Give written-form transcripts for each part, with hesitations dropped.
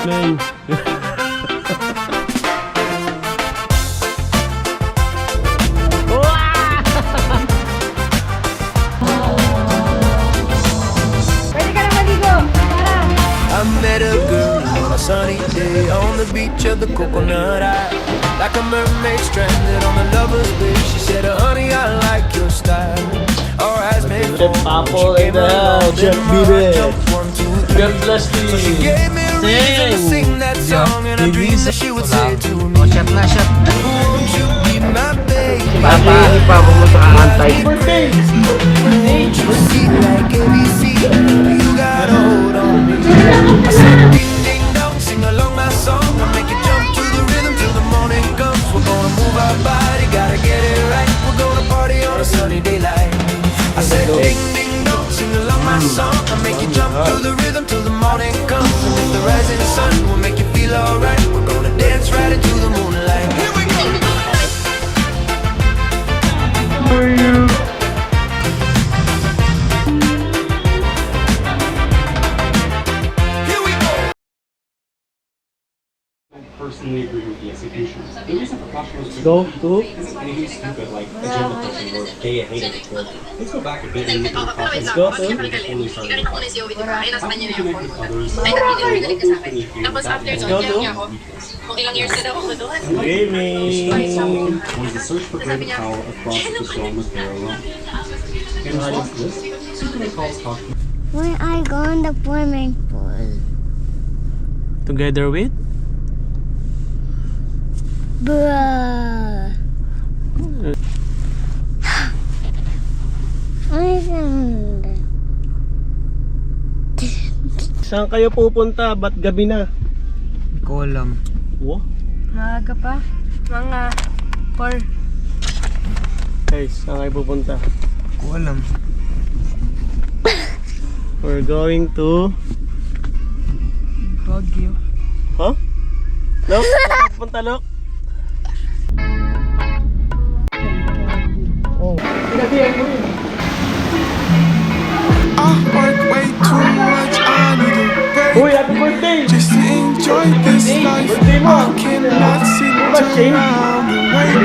man. Pwede ka na maligo. Tara. I met a girl on a sunny day on the beach of the Coconut Isle. Like a mermaid stranded on a lover's bay. She said, honey, I like your style. Our eyes made Chef Papo and Chef Bibe. God bless you. So she gave me a reason to sing that song, and I dreamed that she would say to me, Chef na, chef. won't you be my baby? Papa, pumunta ka antay. Won't you see like ABC? You got a hold on me. I said, ding, ding, dong, sing along my song. I'll make you jump to the rhythm till the morning comes. We're gonna move our body, gotta get it right. We're gonna party on a sunny daylight. I said, ding, ding, dong, sing along my song. I'll make you jump to the rhythm till the morning comes. And with the rising sun, we'll make you feel alright. We're gonna dance right into the moonlight. Here we go. Here we go. I personally agree with the execution. The reason professionals Go to. isn't anything stupid like agenda pushing or gay hating the character. Let's go back a bit and look at the process. Let's go to. Only started Ganito ko na si Owie, di ba? Ay, nasa kanya na yung phone. others. Ay, nakikinig ka sa akin. Tapos after Let's doon, go tinanong to. niya ako, kung ilang years na daw ako doon. Gaming. Was the search for greater power across the realm of parallel. In response to this, Superman calls talking When I go in the swimming pool. Together with? Bruh. Saan kayo pupunta? Ba't gabi na? Hindi ko alam. Wow. Maaga pa. Mga 4. Guys, saan kayo pupunta? Hindi ko alam. We're going to... Baguio. Huh? Lok? Pupunta, Lok? I work way too much, I need a break Uy, happy birthday! just to enjoy this life. Birthday mo! I cannot sit around and wait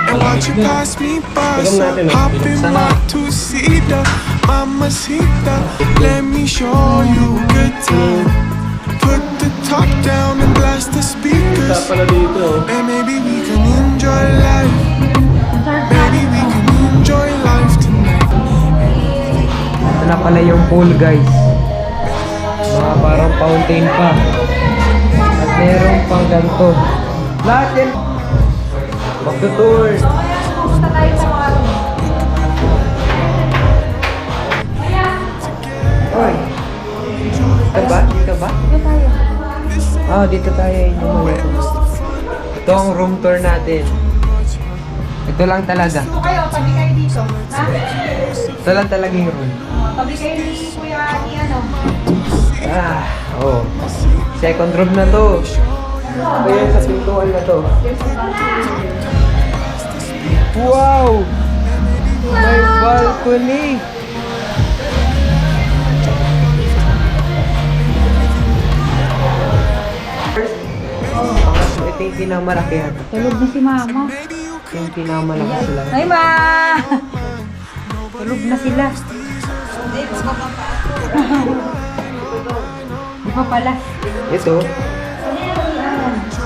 and watch you pass me by. So hop in my two-seater, mamacita, let me show you a good time. Put the top down and blast the Saan speakers, pala dito? and maybe we can enjoy life. Maybe we can enjoy life tonight. Ito na pala yung pool, guys. Mga parang fountain pa. At meron pang ganito. Lahat yan. Magtutour. Pupunta tayo sa mga room. Oy. Dito ba? Dito ba? Dito tayo. Ah, dito tayo. Ito ang room tour natin. Ito lang talaga. Kung kayo, tabi kayo dito. Ha? Ito lang talaga yung room. Tabi kayo ni Kuya ni ano. Ah, oh. Second room na to. Ito yan sa pintuan na to. Wow! May balcony! Ito yung pinakamalaki. Tulog na si Mama. Ito yung pinakamalaki sila. Ay, Ma! Tulog na sila. Di pa pala. Ito.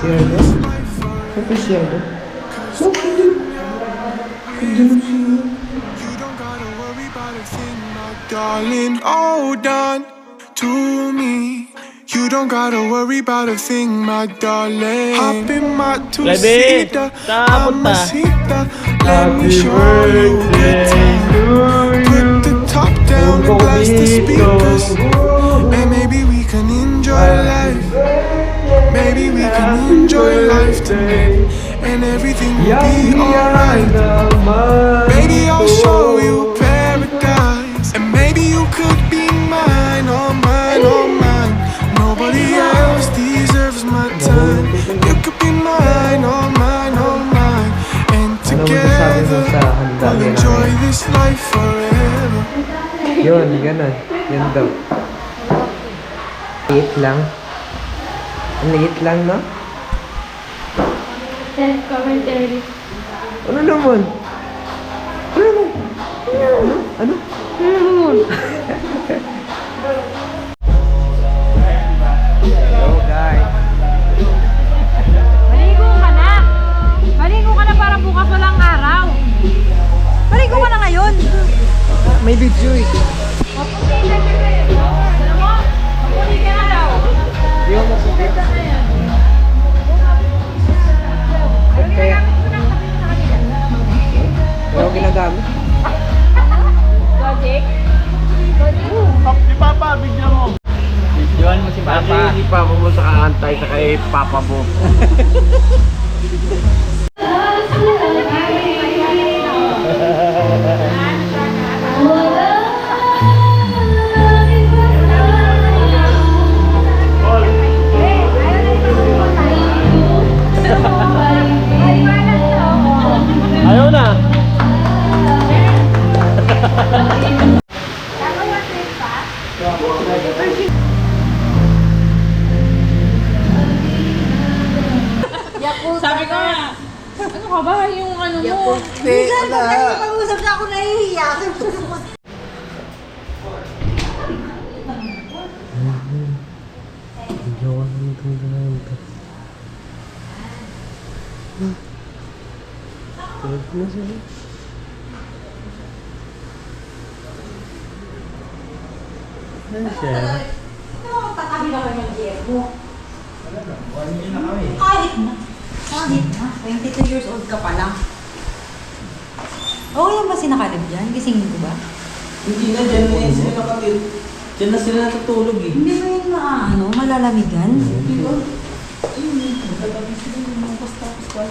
Sierra. Ito Sierra. Darling, hold on to me. You don't gotta worry about a thing, my darling. Hop in my two-seater, mamacita, let me show you a good time. Put the top down and blast the speakers, and maybe we can enjoy life. Maybe we can enjoy life tonight, and everything will be alright. Maybe I'll show you paradise, and maybe you could be mine, oh mine, oh mine. Nobody else deserves my time. You could be mine, oh mine, oh mine. And together we'll enjoy this life forever. Yun, ganun. Yun daw. Liit lang. Ang liit lang, no? Commentary. Ano naman? Ano naman? Ano? Hello, guys. Maligo ka na. Maligo ka na para bukas walang araw. Maligo ka na ngayon. May video eh. Maputi ka na yan. Alam mo? Maputi ka na daw. Di mo maputi. Ano ginagamit ko ng kapit sa kanila? Ano ginagamit? Logic? Si Papa, bigyan mo. Videoan mo si Papa. Si Papa mo sa kaantay sa kay Papa mo. Ayaw na. Sabi ko nga, ano ka ba yung ano mo? Minsan, pag nagpag-usap na ako, nahihiya. Tatabi na kayo ng Diego. Kahit na. Kahit na. 22 years old ka pa lang. Okay lang ba sinakalib dyan? Gisingin ko ba? Hindi na, dyan na yun sila nakatid. Dyan na sila natutulog eh. Hindi ba yun maano, malalamigan? Hindi ba? Ayun eh, magagabi sila yung mga basta-basta.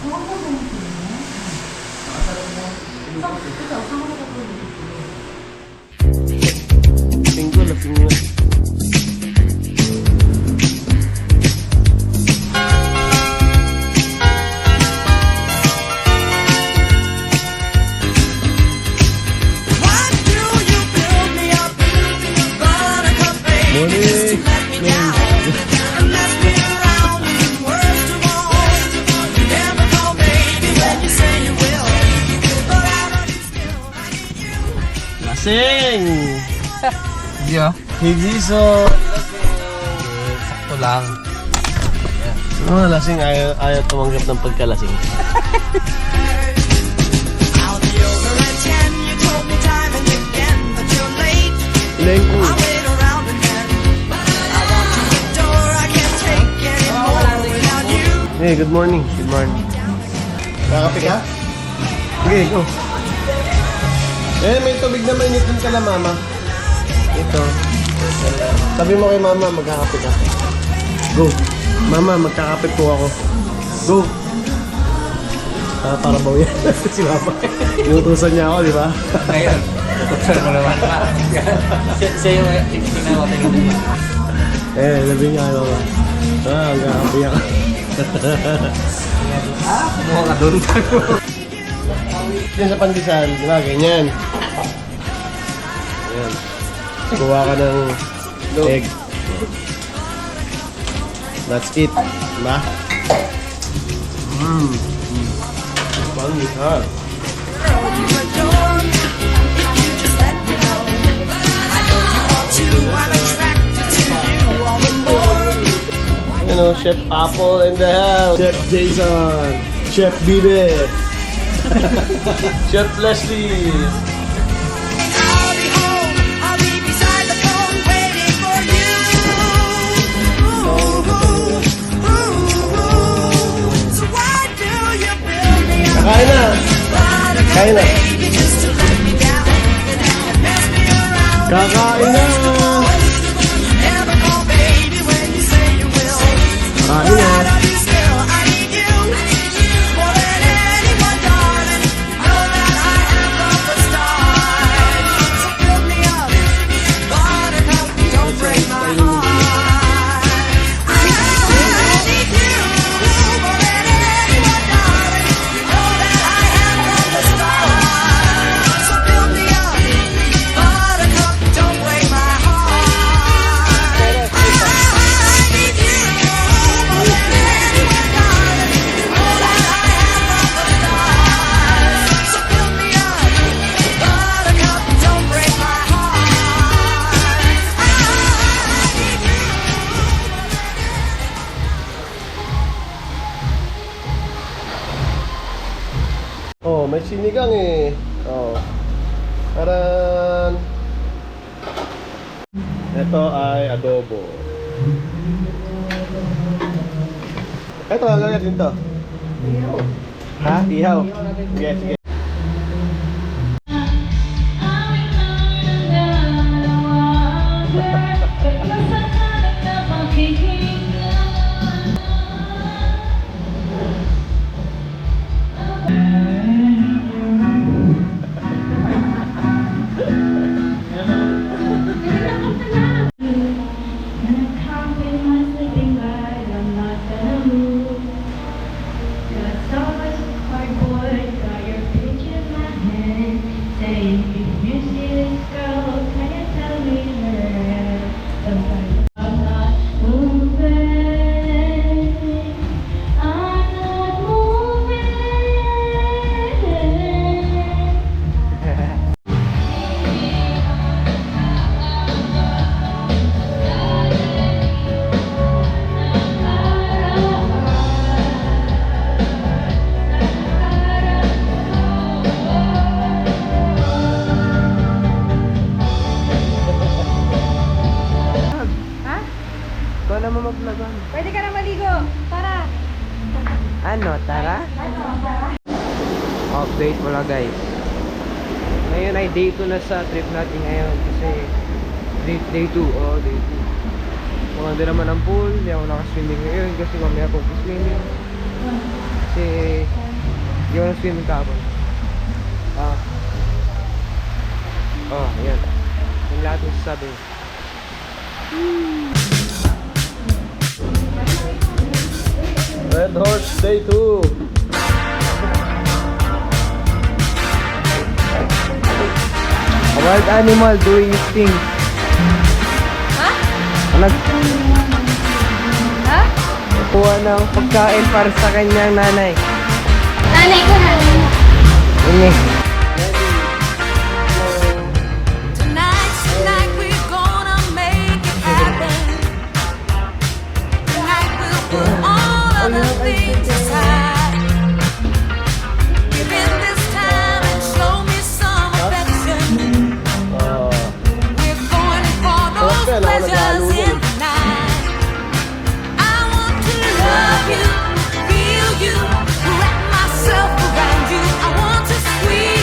Oo, ba ba yun? Ikaw, saan ka nakatulog? Tingko, lasing yun. Why do you build me up, buttercup baby, just to let me down and mess me around? Worst of all, you never call baby when you say you will, but I love you still. I need you. Lasing! Hindi ah. Hindi so... Sakto lang. Oh, lasing. Ayaw tumanggap ng pagkalasing. I'll be over at 10. You told me time and again, but you're late. Lengko. I'll wait around again. I want to the door. I can't take any more without you. Hey, good morning. Good morning. Kakape ka? Sige, go. Eh, may tubig na mainit din ka na, mama. Ito. Sabi mo kay mama, magkakape ka. Go. Mama, magkakape po ako. Go. Para bawi si mama. Inutusan niya ako, di ba? Ngayon. Tutusan mo naman pa. Siya yung tinawatin ko. Eh, labi niya kay mama. Magkakape ka. Kumuha ka doon. Yan sa pandesal, di ba? Ganyan. Ayan. Kuha ka ng egg. That's it. Diba? Pandesal. You adore me if you just let me know. I know you want to. I'm attracted to you all the more. You know, Chef Apple in the house. Chef Jason. Chef Bibe. Chef Leslie. I'll be home. I'll be beside the phone waiting for you. So why do you build me up? Kain na. Kain na. Baby, just to let me down and mess me around. Kakain na. Never call baby when you say you will. Kain But I na. love you still. I need you more than anyone, darling. Know that I am from the start. So build me up, buttercup, don't break my heart. I need you more than anyone, darling. Know that I am from the start. So build me up, buttercup, don't break my sinigang eh. Oh. Taran! Ito ay adobo. Ito, ang lagyan din to. Ihaw. Ha? Ihaw? Sige, sige. Ha? Ikaw naman maglaban. Pwede ka na maligo. Tara. Ano, tara? Update wala guys. Ngayon ay day 2 na sa trip natin ngayon kasi day 2, oh day 2. Maganda naman ang pool, hindi ako nakaswimming ngayon kasi mamaya ako swimming. Kasi hindi ako na-swimming kahapon. Oh, ayan. Yung lahat ng sasabi. Red Horse Day 2. A wild animal doing its thing. Ha? Ha? Nagkuha ng pagkain para sa kanyang nanay. Nanay ko na. Ini. Tonight's the night we're gonna make it happen. Tonight we'll put all of the things aside. Give in this time and show me some affection. We're going for those pleasures in the night. I want to love you, feel you, wrap myself around you. I want to squeeze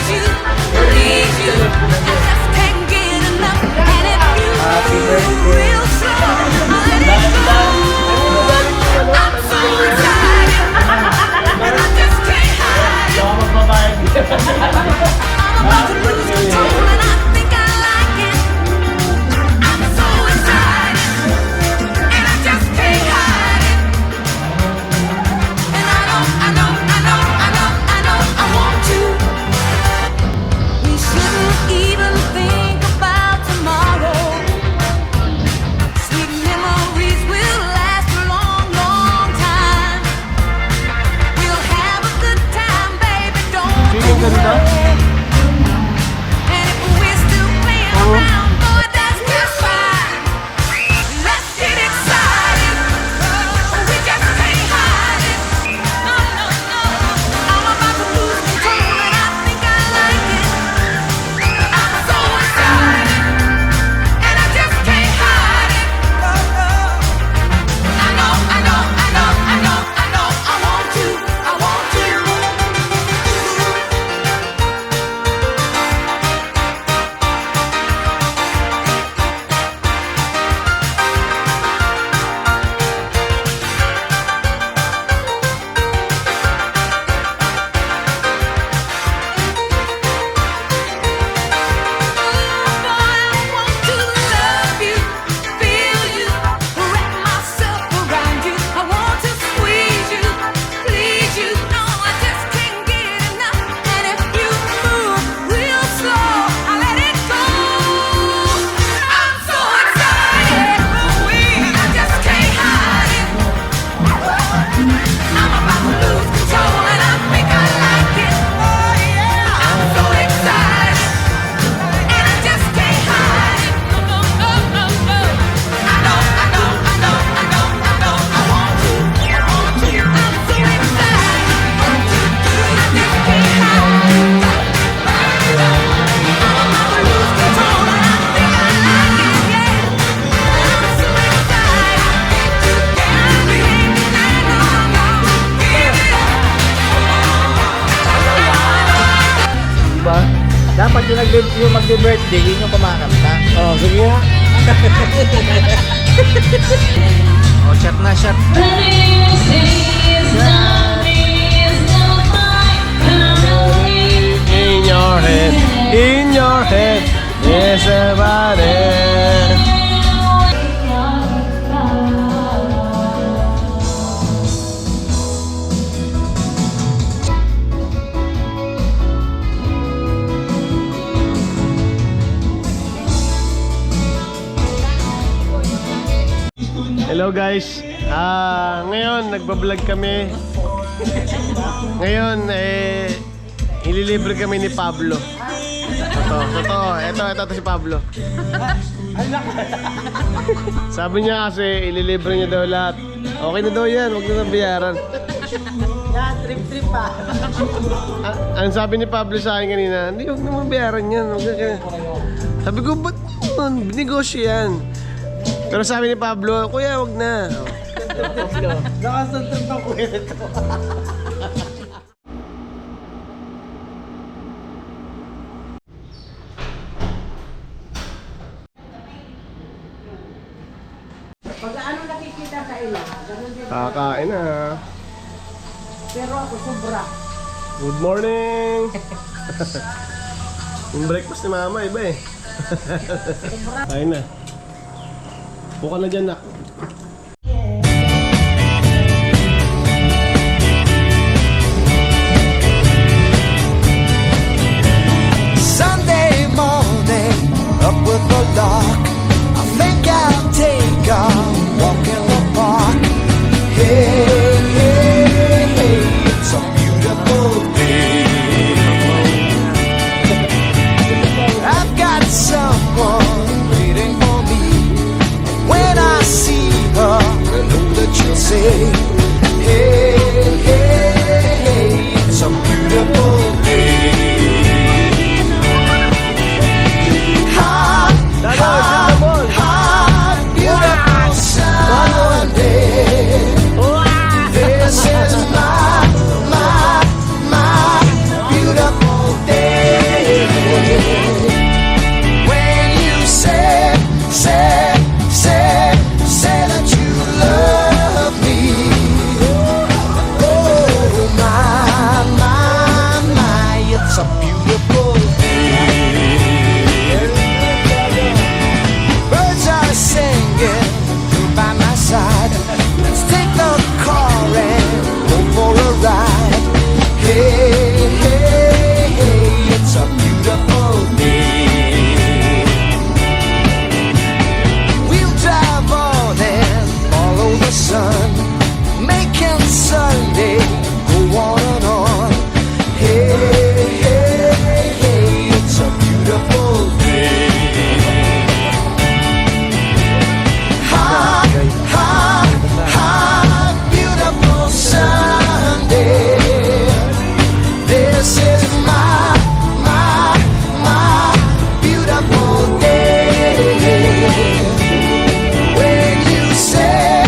yung magbe-birthday, yun yung kumakanta. Oh, sige nga. Oh, shot na, shot. In your head, is everybody. Hello guys. Ngayon nagba-vlog kami. Ngayon ililibre kami ni Pablo. Ito si Pablo. Sabi niya kasi ililibre niya daw lahat. Okay na daw yan, huwag na nabayaran. Yan, trip pa. Ang sabi ni Pablo sa akin kanina, hindi, huwag na mabayaran yan. Sabi ko, ba't naman? Binegosyo yan. Pero sabi ni Pablo, kuya, wag na. Nakasunod ng kuya ito. Pag ano nakikita sa ilan, ganun din. Kakain na. Pero ako sobra. Good morning! Yung breakfast ni Mama, iba eh. Kain na. Buka na dyan, nak. Sunday morning, up with the lark. I think I'll take a walk in the park. Hey, hey, hey, it's a beautiful day. I've got someone waiting for me. When I see her, I know that she'll say, hey, hey, hey, it's a beautiful day. Hot, hot, hot, beautiful Sunday. This is my beautiful day. When you say that you love me. Oh, my, it's a beautiful day. Birds are singing by my side. Let's take the car and go for a ride. Hey, hey, hey, it's a beautiful day. We'll drive on and follow the sun, making Sunday go on and on. Hey, hey, hey, it's a beautiful day. Hot, hot, hot, beautiful Sunday. This is my beautiful day. When you say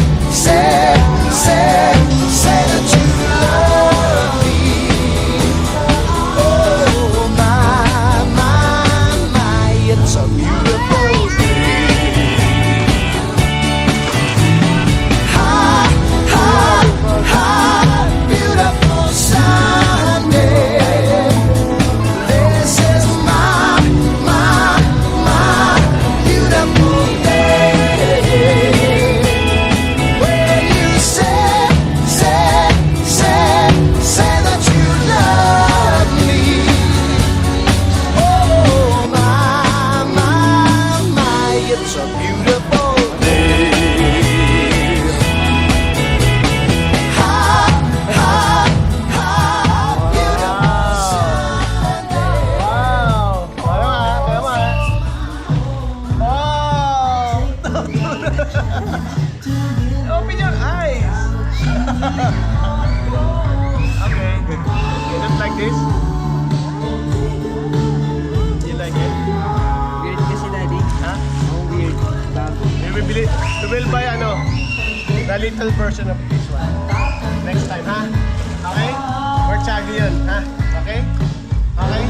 that you love me. Oh, my, it's a beautiful day. Hot, hot, hot, beautiful Sunday. This is my beautiful day. When you say that you love me. Oh, my, it's a beautiful day. Hot, hot, hot, beautiful Sunday. Wow! Wow! Open your eyes! Okay. Just like this? You like it? Weird kasi, Daddy. Huh? Oh, weird. Bago. We will buy the little version of this one. Next time, ha? Okay? We're Chaggy yun, ha? Okay? Okay?